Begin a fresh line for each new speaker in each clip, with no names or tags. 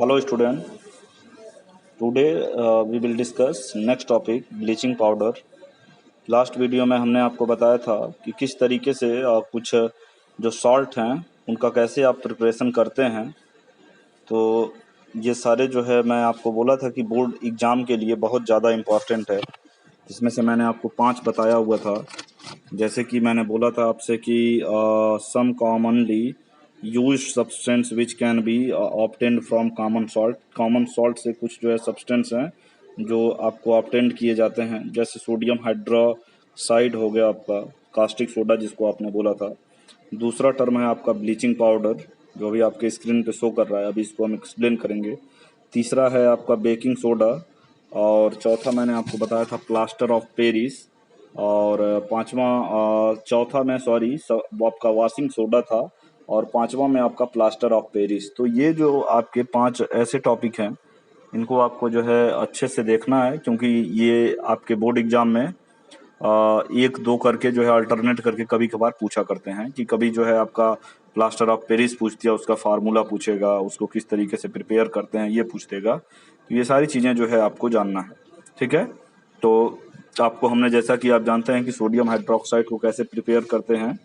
Hello student, today we will discuss next topic bleaching powder. Last video में हमने आपको बताया था कि किस तरीके से कुछ जो सॉल्ट हैं उनका कैसे आप प्रिपरेशन करते हैं। तो ये सारे जो है मैं आपको बोला था कि बोर्ड एग्ज़ाम के लिए बहुत ज़्यादा इम्पॉर्टेंट है। इसमें से मैंने आपको 5 बताया हुआ था। जैसे कि मैंने बोला था आपसे कि some commonly use substance which can be obtained from common salt. Common salt से कुछ जो है सब्सटेंस हैं जो आपको ऑब्टेन्ड किए जाते हैं, जैसे सोडियम हाइड्रोक्साइड हो गया आपका, कास्टिक सोडा जिसको आपने बोला था। दूसरा टर्म है आपका ब्लीचिंग पाउडर, जो अभी आपके स्क्रीन पे शो कर रहा है, अभी इसको हम एक्सप्लेन करेंगे। तीसरा है आपका बेकिंग सोडा, और चौथा मैंने आपको बताया था प्लास्टर ऑफ पेरिस, और चौथा में आपका वॉशिंग सोडा था, और पांचवा में आपका प्लास्टर ऑफ पेरिस। तो ये जो आपके 5 ऐसे टॉपिक हैं, इनको आपको जो है अच्छे से देखना है, क्योंकि ये आपके बोर्ड एग्जाम में 1-2 करके जो है अल्टरनेट करके कभी कभार पूछा करते हैं। कि कभी जो है आपका प्लास्टर ऑफ पेरिस पूछ दिया, उसका फार्मूला पूछेगा, उसको किस तरीके से प्रिपेयर करते हैं ये पूछ देगा। तो ये सारी चीज़ें जो है आपको जानना है, ठीक है। तो आपको हमने, जैसा कि आप जानते हैं कि सोडियम हाइड्रोक्साइड को कैसे प्रिपेयर करते हैं,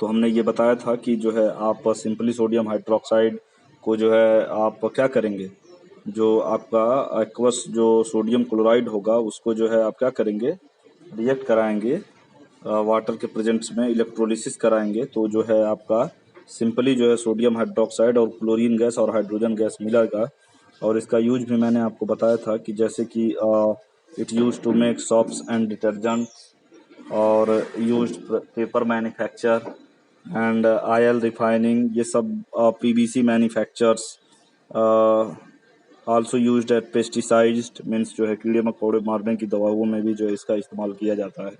तो हमने ये बताया था कि जो है आप सिंपली सोडियम हाइड्रोक्साइड को जो है आप क्या करेंगे, जो आपका एक्वस जो सोडियम क्लोराइड होगा उसको जो है आप क्या करेंगे, रिएक्ट कराएंगे वाटर के प्रेजेंस में, इलेक्ट्रोलिसिस कराएंगे। तो जो है आपका सिंपली जो है सोडियम हाइड्रोक्साइड और क्लोरीन गैस और हाइड्रोजन गैस मिलेगा। और इसका यूज भी मैंने आपको बताया था कि जैसे कि it use to make soaps and detergent, और use paper manufacture and oil refining, ये सब PVC manufactures, also used at pesticides, means जो है कीड़े मकोड़े मारने की दवाओं में भी जो है इसका इस्तेमाल किया जाता है।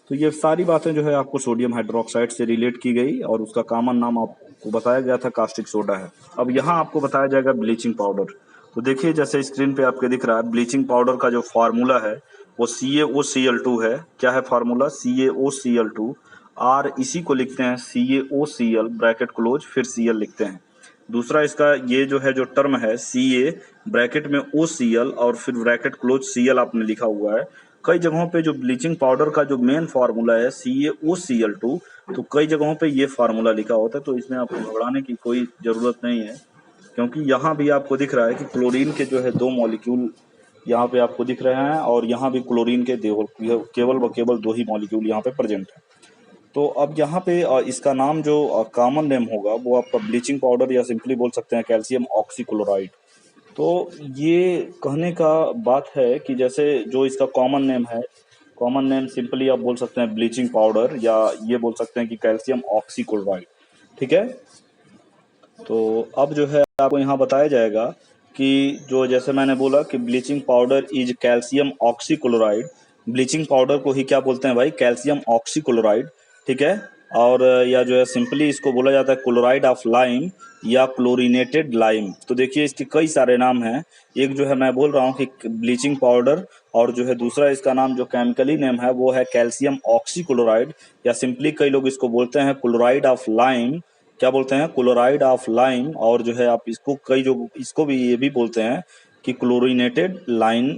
तो ये सारी बातें जो है आपको सोडियम हाइड्रोक्साइड से रिलेट की गई, और उसका कॉमन नाम आपको बताया गया था कास्टिक सोडा है। अब यहाँ आपको बताया जाएगा ब्लीचिंग पाउडर। तो देखिए जैसे स्क्रीन पे आपके दिख रहा है, ब्लीचिंग पाउडर का जो फार्मूला है वो CaOCl2 है। क्या है फार्मूला? CaOCl2। आर इसी को लिखते हैं CaOCl ब्रैकेट क्लोज, फिर Cl लिखते हैं। दूसरा इसका ये जो है जो टर्म है Ca ब्रैकेट में OCl और फिर ब्रैकेट क्लोज Cl आपने लिखा हुआ है। कई जगहों पे जो ब्लीचिंग पाउडर का जो मेन फार्मूला है CaOCl2, तो कई जगहों पे ये फार्मूला लिखा होता है। तो इसमें आपको घबराने की कोई ज़रूरत नहीं है, क्योंकि यहाँ भी आपको दिख रहा है कि क्लोरीन के जो है 2 मॉलिक्यूल यहाँ पे आपको दिख रहे हैं, और यहाँ भी क्लोरीन के केवल 2 ही मॉलिक्यूल यहाँ पे प्रेजेंट है। तो अब यहाँ पे इसका नाम जो कॉमन नेम होगा वो आपका ब्लीचिंग पाउडर, या सिंपली बोल सकते हैं कैल्शियम ऑक्सीक्लोराइड। तो ये कहने का बात है कि जैसे जो इसका कॉमन नेम है, कॉमन नेम सिंपली आप बोल सकते हैं ब्लीचिंग पाउडर, या ये बोल सकते हैं कि कैल्शियम ऑक्सीक्लोराइड, ठीक है। तो अब जो है आपको यहाँ बताया जाएगा कि जो जैसे मैंने बोला कि bleaching powder is calcium oxychloride. Bleaching powder को ही क्या बोलते हैं भाई? कैल्शियम ऑक्सीक्लोराइड, ठीक है। और या जो है सिंपली इसको बोला जाता है क्लोराइड ऑफ लाइम या क्लोरीनेटेड लाइम। तो देखिए इसके कई सारे नाम हैं। एक जो है मैं बोल रहा हूँ कि ब्लीचिंग पाउडर, और जो है दूसरा इसका नाम जो केमिकली नेम है वो है कैल्शियम ऑक्सीक्लोराइड, या सिंपली कई लोग इसको बोलते हैं क्लोराइड ऑफ लाइम। क्या बोलते हैं? Chloride of lime. और जो है आप इसको कई जो इसको भी ये भी बोलते हैं कि क्लोरीनेटेड लाइम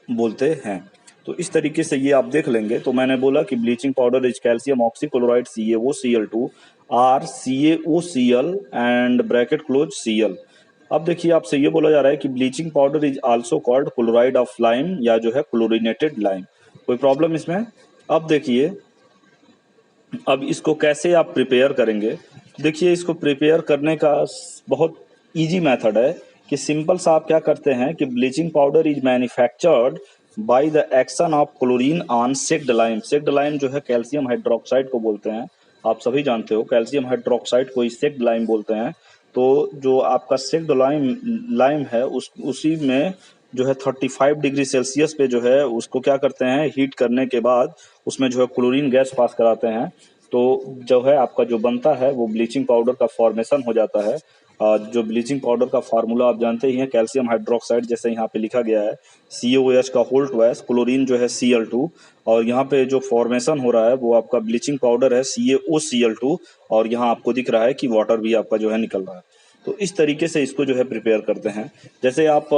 बोलते हैं। तो इस तरीके से ये आप देख लेंगे। तो मैंने बोला कि bleaching powder is calcium oxychloride CaOCl2 or CaOCl and bracket close Cl। अब देखिए आपसे ये बोला जा रहा है कि bleaching powder is also called chloride of lime, या जो है क्लोरीनेटेड लाइम। कोई प्रॉब्लम इसमें? अब देखिए अब इसको कैसे आप प्रिपेयर करेंगे। देखिए इसको प्रिपेयर करने का बहुत इजी मेथड है कि सिंपल सा आप क्या करते हैं कि bleaching powder is manufactured by the action of chlorine on sacked lime. Sacked lime जो है कैल्शियम हाइड्रोक्साइड को बोलते हैं, आप सभी जानते हो कैल्शियम हाइड्रोक्साइड को ही सेक्ड लाइम बोलते हैं। तो जो आपका सेक्ड लाइम लाइम है उसी में जो है 35 डिग्री सेल्सियस पे जो है उसको क्या करते हैं, हीट करने के बाद उसमें जो है क्लोरीन गैस पास कराते हैं। तो जो है आपका जो बनता है वो ब्लीचिंग पाउडर का फॉर्मेशन हो जाता है। जो ब्लीचिंग पाउडर का फार्मूला आप जानते ही हैं, कैल्शियम हाइड्रोक्साइड जैसे यहाँ पे लिखा गया है COH का होल ट्वाइस, क्लोरीन जो है Cl2, और यहाँ पे जो फॉर्मेशन हो रहा है वो आपका ब्लीचिंग पाउडर है CaOCl2, और यहाँ आपको दिख रहा है कि वाटर भी आपका जो है निकल रहा है। तो इस तरीके से इसको जो है प्रिपेयर करते हैं। जैसे आप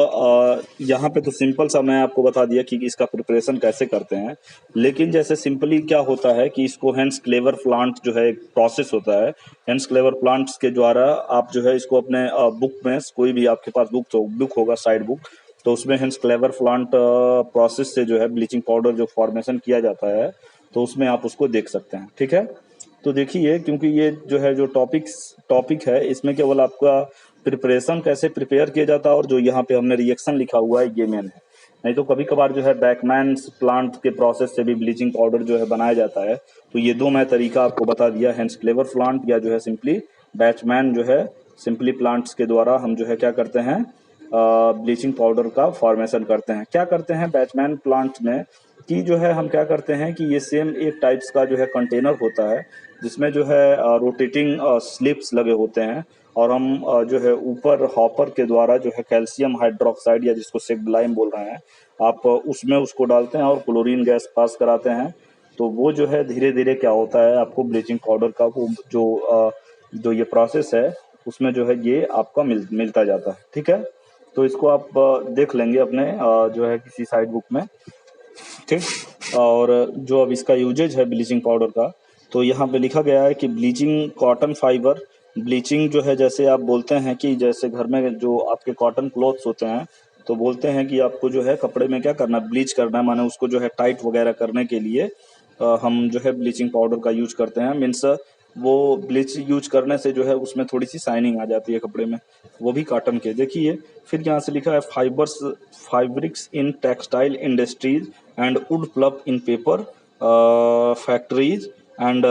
यहाँ पे तो सिंपल सा मैं आपको बता दिया कि इसका प्रिपरेशन कैसे करते हैं, लेकिन जैसे सिंपली क्या होता है कि इसको हेंस क्लेवर प्लांट जो है एक प्रोसेस होता है। हेंस क्लेवर प्लांट्स के द्वारा आप जो है इसको अपने बुक में, कोई भी आपके पास बुक होगा, साइड बुक, तो उसमें हेंस क्लेवर प्लांट प्रोसेस से जो है ब्लीचिंग पाउडर जो फॉर्मेशन किया जाता है, तो उसमें आप उसको देख सकते हैं। ठीक है, तो देखिए, क्योंकि ये जो है जो टॉपिक है, इसमें केवल आपका प्रिपरेशन कैसे प्रिपेयर किया जाता है और जो यहाँ पे हमने रिएक्शन लिखा हुआ है ये मेन है। नहीं तो कभी कभार जो है बैकमैन प्लांट के प्रोसेस से भी ब्लीचिंग पाउडर जो है बनाया जाता है। तो ये दो मैं तरीका आपको बता दिया, हेंस क्लेवर प्लांट या जो है सिंपली बैचमैन जो है सिंपली प्लांट्स के द्वारा हम जो है क्या करते हैं, ब्लीचिंग पाउडर का फॉर्मेशन करते हैं। क्या करते हैं बैचमैन प्लांट में कि जो है हम क्या करते हैं कि ये सेम एक टाइप्स का जो है कंटेनर होता है, जिसमें जो है रोटेटिंग स्लिप्स लगे होते हैं, और हम जो है ऊपर हॉपर के द्वारा जो है कैल्शियम हाइड्रोक्साइड या जिसको सेगलाइम बोल रहे हैं, आप उसमें उसको डालते हैं और क्लोरीन गैस पास कराते हैं। तो वो जो है धीरे धीरे क्या होता है, आपको ब्लीचिंग पाउडर का वो जो ये प्रोसेस है उसमें जो है ये आपका मिलता जाता है। ठीक है, तो इसको आप देख लेंगे अपने जो है किसी साइड बुक में। ठीक, और जो अब इसका यूजेज है ब्लीचिंग पाउडर का, तो यहाँ पे लिखा गया है कि ब्लीचिंग कॉटन फाइबर, ब्लीचिंग जो है जैसे आप बोलते हैं कि जैसे घर में जो आपके कॉटन क्लॉथ्स होते हैं, तो बोलते हैं कि आपको जो है कपड़े में क्या करना है, ब्लीच करना है, माने उसको जो है टाइट वगैरह करने के लिए हम जो है ब्लीचिंग पाउडर का यूज करते हैं। मीन्स वो ब्लीच यूज करने से जो है उसमें थोड़ी सी शाइनिंग आ जाती है कपड़े में, वो भी कॉटन के। देखिए फिर यहाँ से लिखा है fabrics in textile industries and wood pulp in paper factories and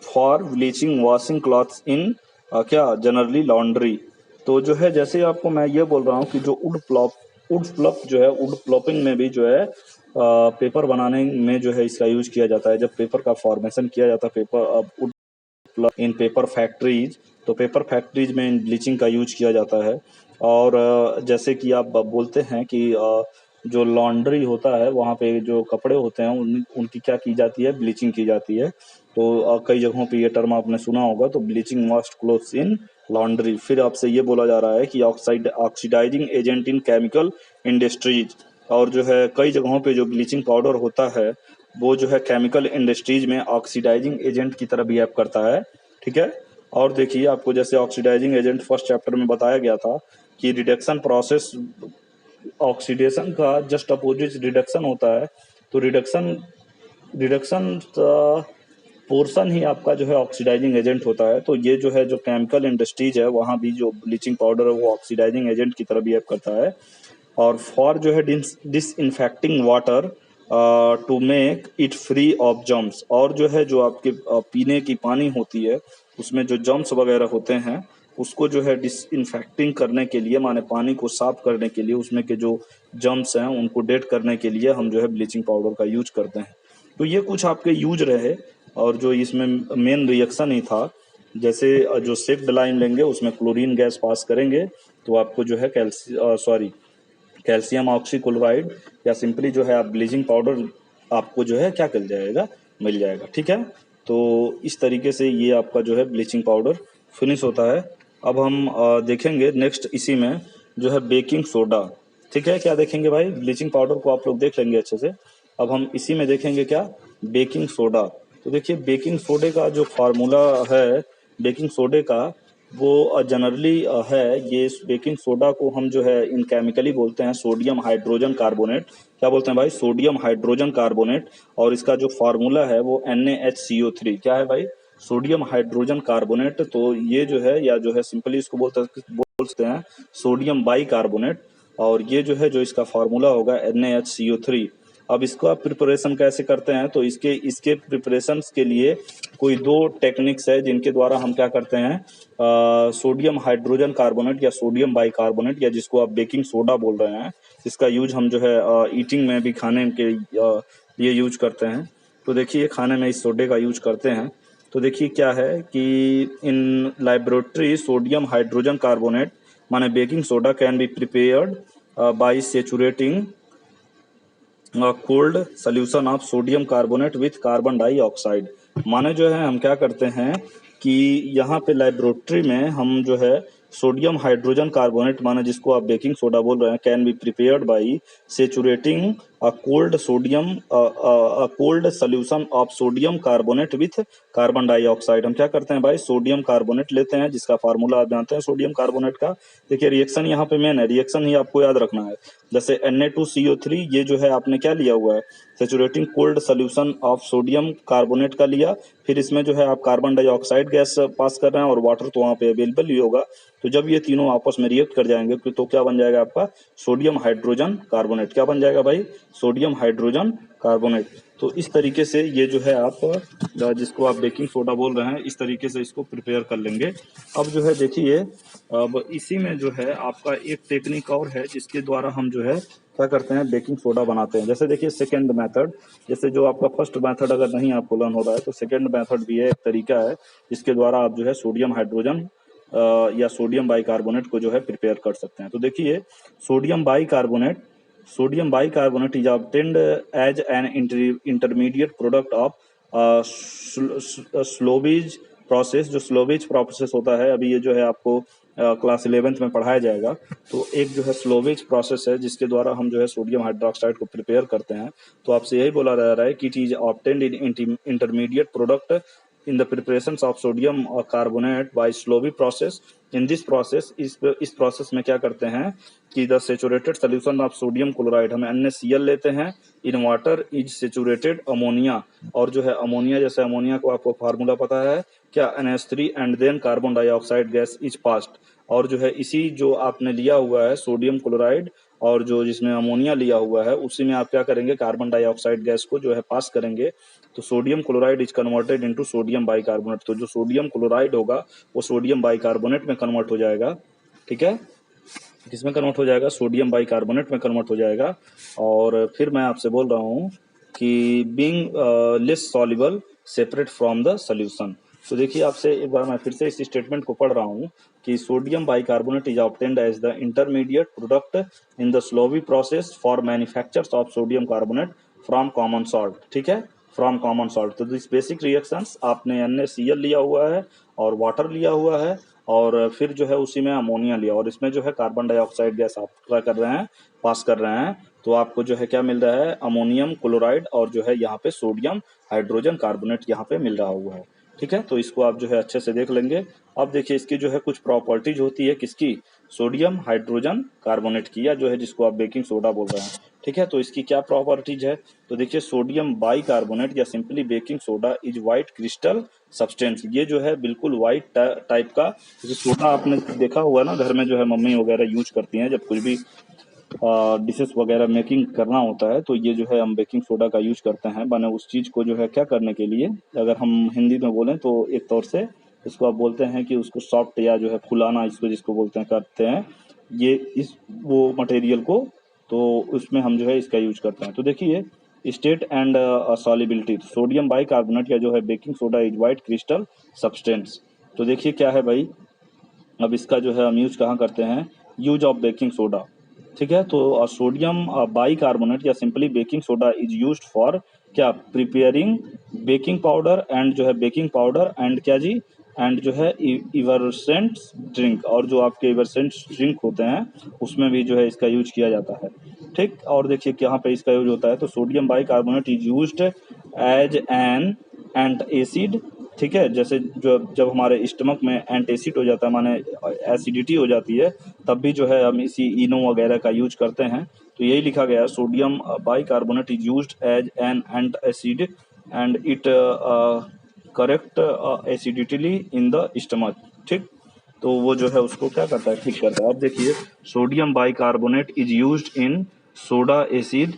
for bleaching washing clothes in क्या जनरली लॉन्ड्री। तो जो है जैसे आपको मैं ये बोल रहा हूँ कि जो वुड प्लप जो है, वुड प्लॉपिंग में भी जो है पेपर बनाने में जो है इसका यूज किया जाता है। जब पेपर का फॉर्मेशन किया जाता है, पेपर इन पेपर फैक्ट्रीज, तो पेपर फैक्ट्रीज में इन ब्लीचिंग का यूज किया जाता है। और जैसे कि आप बोलते हैं कि जो लॉन्ड्री होता है वहाँ पे जो कपड़े होते हैं उनकी क्या की जाती है, ब्लीचिंग की जाती है। तो कई जगहों पे ये टर्म आपने सुना होगा, तो bleaching washed clothes in laundry. फिर आपसे ये बोला जा रहा है कि oxidising agent in chemical industries, और जो है कई जगहों पे जो ब्लीचिंग पाउडर होता है वो जो है केमिकल इंडस्ट्रीज में ऑक्सीडाइजिंग एजेंट की तरह बिहेव करता है। ठीक है, और देखिए आपको जैसे ऑक्सीडाइजिंग एजेंट फर्स्ट चैप्टर में बताया गया था कि रिडक्शन प्रोसेस, ऑक्सीडेशन का जस्ट अपोजिट रिडक्शन होता है। तो रिडक्शन रिडक्शन पोर्शन ही आपका जो है ऑक्सीडाइजिंग एजेंट होता है। तो ये जो है जो केमिकल इंडस्ट्रीज है वहाँ भी जो ब्लीचिंग पाउडर है वो ऑक्सीडाइजिंग एजेंट की तरह बिहेव करता है। और फॉर जो है disinfecting water to make it free of germs, और जो है जो आपके पीने की पानी होती है उसमें जो जम्स वगैरह होते हैं उसको जो है डिसइंफेक्टिंग करने के लिए, माने पानी को साफ करने के लिए, उसमें के जो जम्स हैं उनको डेड करने के लिए हम जो है ब्लीचिंग पाउडर का यूज करते हैं। तो ये कुछ आपके यूज रहे, और जो इसमें मेन रिएक्शन ही था, जैसे जो सेक्ड लाइम लेंगे उसमें क्लोरीन गैस पास करेंगे तो आपको जो है कैल्शियम ऑक्सीक्लोराइड या सिंपली जो है आप ब्लीचिंग पाउडर आपको जो है क्या मिल जाएगा। ठीक है, तो इस तरीके से ये आपका जो है ब्लीचिंग पाउडर फिनिश होता है। अब हम देखेंगे नेक्स्ट इसी में जो है बेकिंग सोडा। ठीक है, क्या देखेंगे भाई, ब्लीचिंग पाउडर को आप लोग देख लेंगे अच्छे से। अब हम इसी में देखेंगे क्या, बेकिंग सोडा। तो देखिए बेकिंग सोडे का जो फार्मूला है बेकिंग सोडे का, वो जनरली है, ये बेकिंग सोडा को हम जो है इन केमिकली बोलते हैं सोडियम हाइड्रोजन कार्बोनेट। क्या बोलते हैं भाई, सोडियम हाइड्रोजन कार्बोनेट। और इसका जो फार्मूला है वो NaHCO3। क्या है भाई, सोडियम हाइड्रोजन कार्बोनेट। तो ये जो है, या जो है सिंपली इसको बोलते हैं सोडियम बाई कार्बोनेट, और ये जो है जो इसका फार्मूला होगा NaHCO3। अब इसको आप प्रिपरेशन कैसे करते हैं, तो इसके प्रिपरेशन के लिए कोई दो टेक्निक्स है जिनके द्वारा हम क्या करते हैं, सोडियम हाइड्रोजन कार्बोनेट या सोडियम बाइकार्बोनेट या जिसको आप बेकिंग सोडा बोल रहे हैं, इसका यूज हम जो है ईटिंग में भी, खाने के लिए यूज करते हैं। तो देखिए खाने में इस सोडे का यूज करते हैं। तो देखिए क्या है कि in laboratory sodium hydrogen carbonate माने baking soda can be prepared by saturating cold solution of sodium carbonate with carbon dioxide. माने जो है हम क्या करते हैं कि यहाँ पे लेबोरेटरी में हम जो है सोडियम हाइड्रोजन कार्बोनेट माना जिसको आप बेकिंग सोडा बोल रहे हैं, can be prepared by saturating a cold solution of sodium carbonate with carbon dioxide. हम क्या करते हैं भाई, सोडियम कार्बोनेट लेते हैं, जिसका फार्मूला आप जानते हैं सोडियम कार्बोनेट का। देखिए रिएक्शन यहाँ पे मेन है, रिएक्शन ही आपको याद रखना है। जैसे Na2CO3, ये जो है आपने क्या लिया हुआ है, saturating cold solution of sodium carbonate का लिया, फिर इसमें जो है आप कार्बन डाइऑक्साइड गैस पास कर रहे हैं और वाटर तो वहाँ पे अवेलेबल ही होगा। तो जब ये तीनों आपस में रिएक्ट कर जाएंगे तो क्या बन जाएगा आपका, सोडियम हाइड्रोजन कार्बोनेट। क्या बन जाएगा भाई, सोडियम हाइड्रोजन कार्बोनेट। तो इस तरीके से ये जो है आप जिसको आप बेकिंग सोडा बोल रहे हैं, इस तरीके से इसको प्रिपेयर कर लेंगे। अब जो है देखिए, अब इसी में जो है आपका एक टेक्निक और है जिसके द्वारा हम जो है क्या करते हैं, बेकिंग सोडा बनाते हैं। जैसे देखिए सेकेंड मेथड, जैसे जो आपका फर्स्ट मेथड अगर नहीं आपको लर्न हो रहा है तो सेकेंड मेथड भी है, एक तरीका है जिसके द्वारा आप जो है सोडियम हाइड्रोजन या सोडियम बाइकार्बोनेट को जो है प्रिपेयर कर सकते हैं। तो देखिए sodium bicarbonate is obtained as an intermediate product of Solvay process. जो स्लोवेज प्रोसेस होता है, अभी ये जो है आपको क्लास 11th में पढ़ाया जाएगा। तो एक जो है स्लोवेज प्रोसेस है जिसके द्वारा हम जो है सोडियम हाइड्रोक्साइड को प्रिपेयर करते हैं। तो आपसे यही बोला जा रहा है कि it is obtained in intermediate product in the preparations of sodium carbonate by Slovy process. In this process, इस प्रोसेस में क्या करते हैं कि the saturated solution of sodium chloride, हमें NaCl लेते हैं, in water is saturated ammonia, और जो है अमोनिया, जैसे अमोनिया को आपको फार्मूला पता है क्या, NH3 and then carbon dioxide gas is passed. और जो है इसी जो आपने लिया हुआ है सोडियम क्लोराइड और जो जिसमें अमोनिया लिया हुआ है, उसी में आप क्या करेंगे, कार्बन डाइऑक्साइड गैस को जो है पास करेंगे। तो sodium chloride is converted into sodium bicarbonate. तो जो सोडियम क्लोराइड होगा वो सोडियम बाइकार्बोनेट में कन्वर्ट हो जाएगा। ठीक है, किसमें कन्वर्ट हो जाएगा, सोडियम बाइकार्बोनेट में कन्वर्ट हो जाएगा। और फिर मैं आपसे बोल रहा हूँ कि being less soluble separate from the solution. तो देखिए आपसे एक बार मैं फिर से इस स्टेटमेंट को पढ़ रहा हूँ कि sodium bicarbonate is obtained as the intermediate product in the Solvay process for manufactures of sodium carbonate from common salt. ठीक है, फ्रॉम कॉमन सॉल्ट। तो दिस बेसिक रिएक्शंस, आपने NaCl लिया हुआ है और वाटर लिया हुआ है और फिर जो है उसी में अमोनिया लिया और इसमें जो है कार्बन डाइऑक्साइड गैस आप क्या कर रहे हैं, पास कर रहे हैं। तो आपको जो है क्या मिल रहा है, अमोनियम क्लोराइड और जो है यहाँ पे सोडियम हाइड्रोजन कार्बोनेट यहाँ पे मिल रहा हुआ है। ठीक है, तो इसको आप जो है अच्छे से देख लेंगे। अब देखिए इसकी जो है कुछ प्रॉपर्टीज होती है, किसकी, सोडियम हाइड्रोजन कार्बोनेट की, या जो है जिसको आप बेकिंग सोडा बोल रहे हैं। ठीक है, तो इसकी क्या प्रॉपर्टीज है, तो देखिए सोडियम बाइकार्बोनेट या simply baking soda is white crystal substance. ये जो है बिल्कुल व्हाइट टाइप का सोडा, आपने देखा हुआ ना घर में जो है मम्मी वगैरह यूज करती हैं जब कुछ भी डिशेस वगैरह मेकिंग करना होता है, तो ये जो है हम बेकिंग सोडा का यूज करते हैं बने उस चीज को जो है क्या करने के लिए। अगर हम हिंदी में बोलें तो एक तौर से इसको आप बोलते हैं कि उसको सॉफ्ट या जो है फुलाना, इसको जिसको बोलते हैं, करते हैं ये इस वो मटेरियल को, तो उसमें हम जो है इसका यूज करते हैं। तो देखिए state and solubility, sodium bicarbonate या जो है baking soda is white crystal substance. तो देखिए क्या है भाई, अब इसका जो है हम यूज कहाँ करते हैं, यूज ऑफ बेकिंग सोडा। ठीक है, तो सोडियम बाइकार्बोनेट या simply baking soda is used for क्या, प्रिपेयरिंग बेकिंग पाउडर एंड जो है बेकिंग पाउडर एंड क्या जी, एंड जो है इवर्सेंट ड्रिंक, और जो आपके इवर्सेंट ड्रिंक होते हैं उसमें भी जो है इसका यूज किया जाता है। ठीक, और देखिए यहाँ पे इसका यूज होता है, तो sodium bicarbonate is used as an antacid. ठीक है, जैसे जो जब हमारे स्टमक में एंटासिड हो जाता है, माने एसिडिटी हो जाती है, तब भी जो है हम इसी इनो वगैरह का यूज करते हैं। तो यही लिखा गया है, sodium bicarbonate is used as an antacid and it correct acidity in the stomach. ठीक, तो वो जो है उसको क्या करता है, ठीक करता है। अब देखिए sodium bicarbonate is used in soda acid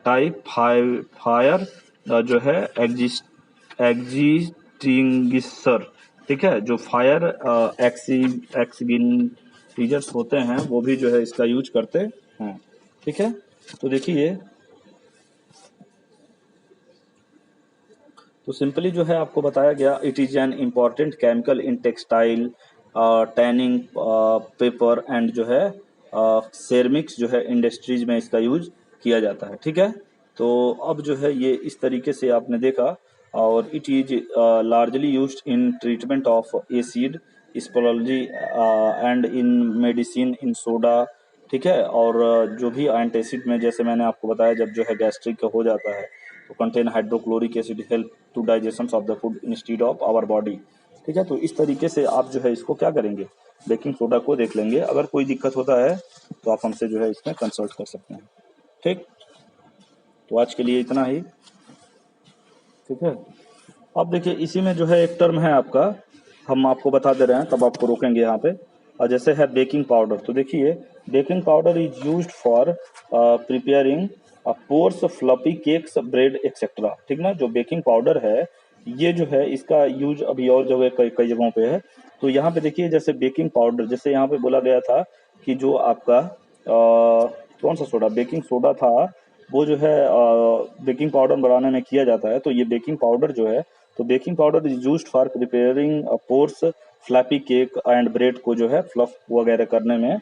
type fire जो है एक्सटिंग्विशर। ठीक है, जो फायर एक्सटिंग्विशर्स होते हैं वो भी जो है इसका यूज करते हैं। ठीक है, तो देखिए तो सिंपली जो है आपको बताया गया, it is an important chemical in textile tanning paper and जो है सेरमिक्स जो है इंडस्ट्रीज में इसका यूज किया जाता है। ठीक है, तो अब जो है ये इस तरीके से आपने देखा और it is largely used in treatment of acid स्पोलॉजी and in medicine in soda, ठीक है। और जो भी एंटासिड में, जैसे मैंने आपको बताया, जब जो है गैस्ट्रिक हो जाता है तो contain hydrochloric acid help to digestion of the food instead of our body, ठीक है। तो इस तरीके से आप जो है इसको क्या करेंगे, बेकिंग सोडा को देख लेंगे। अगर कोई दिक्कत होता है तो आप हमसे जो है इसमें कंसल्ट कर सकते हैं, ठीक। तो आज के लिए इतना ही, ठीक है। अब देखिए इसी में जो है एक टर्म है आपका, हम आपको बता दे रहे हैं, तब आपको रोकेंगे यहाँ पे। और जैसे है बेकिंग पाउडर, तो देखिए baking powder is used for preparing pores fluffy cakes bread etcetera, ठीक ना। जो बेकिंग पाउडर है ये जो है इसका यूज अभी और जगह कई कई जगहों पे है। तो यहाँ पे देखिए जैसे बेकिंग पाउडर, जैसे यहाँ पे बोला गया था कि जो आपका कौन सा सोडा, बेकिंग सोडा था, वो जो है बेकिंग पाउडर बनाने में किया जाता है। तो ये बेकिंग पाउडर जो है, तो baking powder is used for preparing pores flappy cake and bread को जो है फ्लफ वगैरह करने में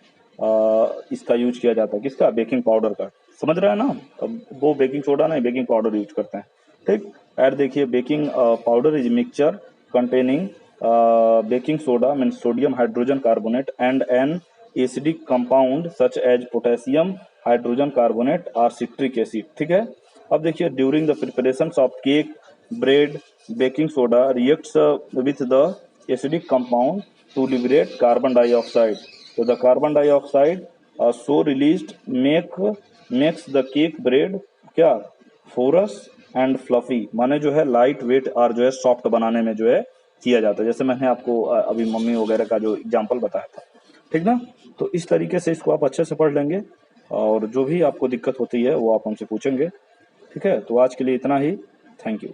इसका यूज किया जाता है। किसका, बेकिंग पाउडर का, समझ रहे हैं ना। अब वो बेकिंग सोडा नहीं, बेकिंग पाउडर यूज करते हैं, ठीक। ऐड देखिए baking powder is mixture containing baking soda mean sodium hydrogen carbonate and an acidic compound such as potassium hydrogen carbonate और सिट्रिक एसिड, ठीक है। अब देखिए during the preparation of cake bread baking soda reacts with the acidic compound to liberate carbon dioxide. तो the carbon dioxide so released makes the cake bread क्या, forces and fluffy, माने जो है light weight और जो है soft बनाने में जो है किया जाता है। जैसे मैंने आपको अभी मम्मी वगैरह का जो एग्जांपल बताया था, ठीक ना। तो इस तरीके से इसको आप अच्छे से पढ़ लेंगे, और जो भी आपको दिक्कत होती है वो आप हमसे पूछेंगे, ठीक है। तो आज के लिए इतना ही, थैंक यू।